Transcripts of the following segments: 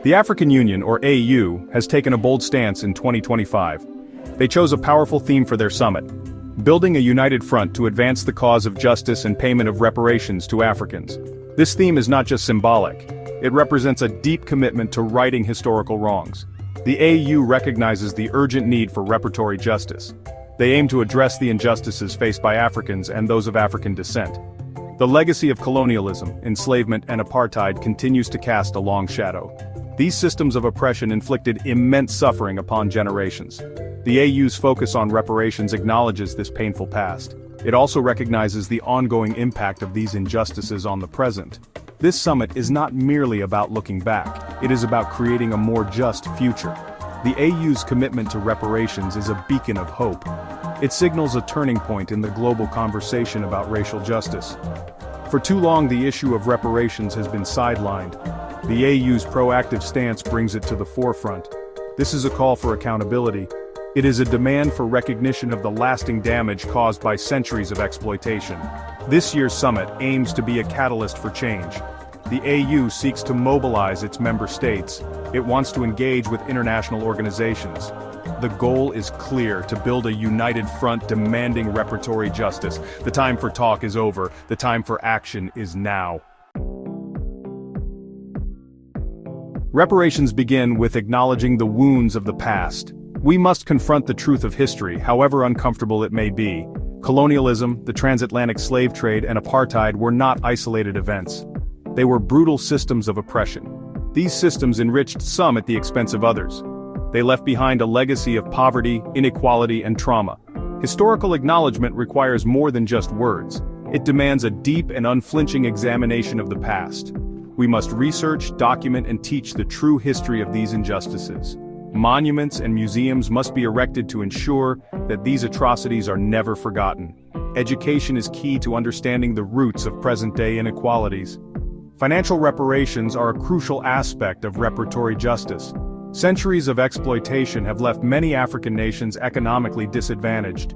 The African Union, or AU, has taken a bold stance in 2025. They chose a powerful theme for their summit: building a united front to advance the cause of justice and payment of reparations to Africans. This theme is not just symbolic. It represents a deep commitment to righting historical wrongs. The AU recognizes the urgent need for reparatory justice. They aim to address the injustices faced by Africans and those of African descent. The legacy of colonialism, enslavement, and apartheid continues to cast a long shadow. These systems of oppression inflicted immense suffering upon generations. The AU's focus on reparations acknowledges this painful past. It also recognizes the ongoing impact of these injustices on the present. This summit is not merely about looking back, it is about creating a more just future. The AU's commitment to reparations is a beacon of hope. It signals a turning point in the global conversation about racial justice. For too long, the issue of reparations has been sidelined. The AU's proactive stance brings it to the forefront. This is a call for accountability. It is a demand for recognition of the lasting damage caused by centuries of exploitation. This year's summit aims to be a catalyst for change. The AU seeks to mobilize its member states. It wants to engage with international organizations. The goal is clear: to build a united front demanding reparatory justice. The time for talk is over. The time for action is now. Reparations begin with acknowledging the wounds of the past. We must confront the truth of history, however uncomfortable it may be. Colonialism, the transatlantic slave trade, and apartheid were not isolated events. They were brutal systems of oppression. These systems enriched some at the expense of others. They left behind a legacy of poverty, inequality, and trauma. Historical acknowledgement requires more than just words. It demands a deep and unflinching examination of the past. We must research, document, and teach the true history of these injustices. Monuments and museums must be erected to ensure that these atrocities are never forgotten. Education is key to understanding the roots of present-day inequalities. Financial reparations are a crucial aspect of reparatory justice. Centuries of exploitation have left many African nations economically disadvantaged.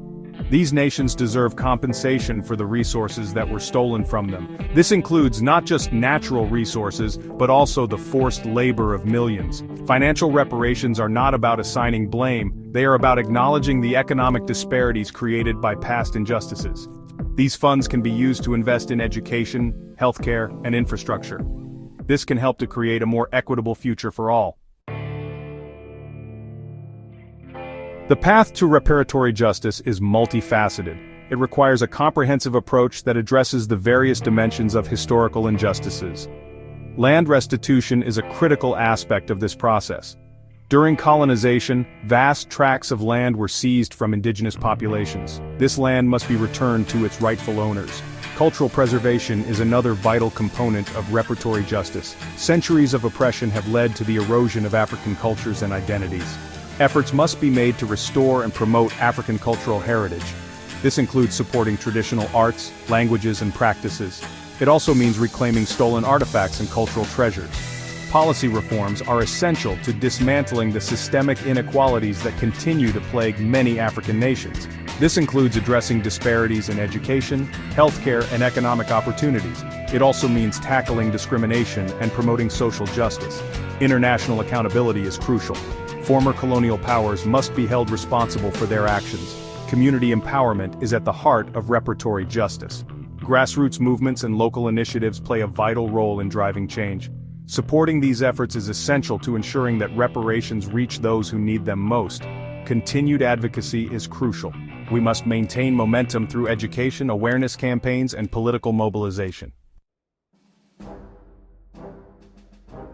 These nations deserve compensation for the resources that were stolen from them. This includes not just natural resources, but also the forced labor of millions. Financial reparations are not about assigning blame, they are about acknowledging the economic disparities created by past injustices. These funds can be used to invest in education, healthcare, and infrastructure. This can help to create a more equitable future for all. The path to reparatory justice is multifaceted. It requires a comprehensive approach that addresses the various dimensions of historical injustices. Land restitution is a critical aspect of this process. During colonization, vast tracts of land were seized from indigenous populations. This land must be returned to its rightful owners. Cultural preservation is another vital component of reparatory justice. Centuries of oppression have led to the erosion of African cultures and identities. Efforts must be made to restore and promote African cultural heritage. This includes supporting traditional arts, languages, and practices. It also means reclaiming stolen artifacts and cultural treasures. Policy reforms are essential to dismantling the systemic inequalities that continue to plague many African nations. This includes addressing disparities in education, healthcare, and economic opportunities. It also means tackling discrimination and promoting social justice. International accountability is crucial. Former colonial powers must be held responsible for their actions. Community empowerment is at the heart of reparatory justice. Grassroots movements and local initiatives play a vital role in driving change. Supporting these efforts is essential to ensuring that reparations reach those who need them most. Continued advocacy is crucial. We must maintain momentum through education, awareness campaigns, and political mobilization.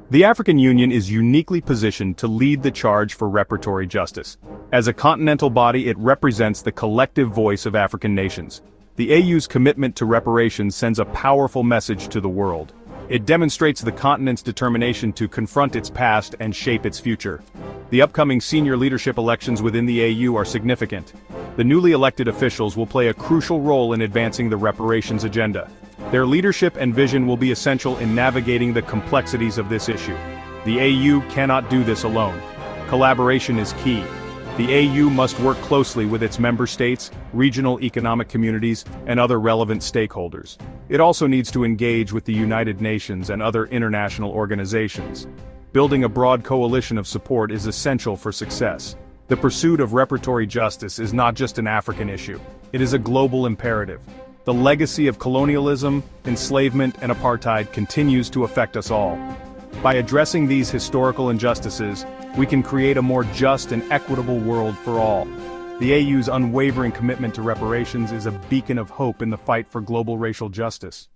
The African Union is uniquely positioned to lead the charge for reparatory justice. As a continental body, it represents the collective voice of African nations. The AU's commitment to reparations sends a powerful message to the world. It demonstrates the continent's determination to confront its past and shape its future. The upcoming senior leadership elections within the AU are significant. The newly elected officials will play a crucial role in advancing the reparations agenda. Their leadership and vision will be essential in navigating the complexities of this issue. The AU cannot do this alone. Collaboration is key. The AU must work closely with its member states, regional economic communities, and other relevant stakeholders. It also needs to engage with the United Nations and other international organizations. Building a broad coalition of support is essential for success. The pursuit of reparatory justice is not just an African issue. It is a global imperative. The legacy of colonialism, enslavement, and apartheid continues to affect us all. By addressing these historical injustices, we can create a more just and equitable world for all. The AU's unwavering commitment to reparations is a beacon of hope in the fight for global racial justice.